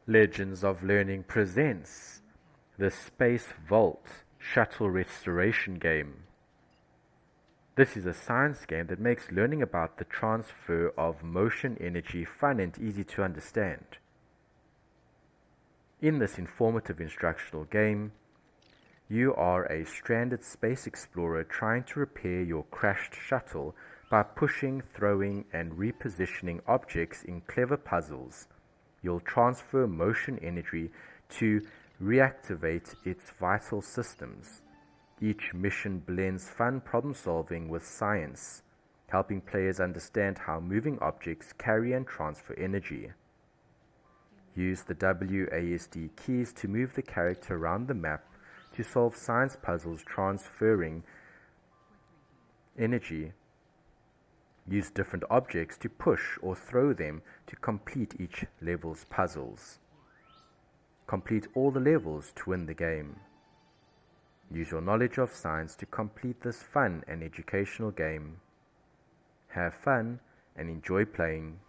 Legends of Learning presents the Space Vault Shuttle Restoration Game. This is a science game that makes learning about the transfer of motion energy fun and easy to understand. In this informative instructional game, you are a stranded space explorer trying to repair your crashed shuttle by pushing, throwing, and repositioning objects in clever puzzles. You'll transfer motion energy to reactivate its vital systems. Each mission blends fun problem-solving with science, helping players understand how moving objects carry and transfer energy. Use the WASD keys to move the character around the map to solve science puzzles transferring energy. Use different objects to push or throw them to complete each level's puzzles. Complete all the levels to win the game. Use your knowledge of science to complete this fun and educational game. Have fun and enjoy playing.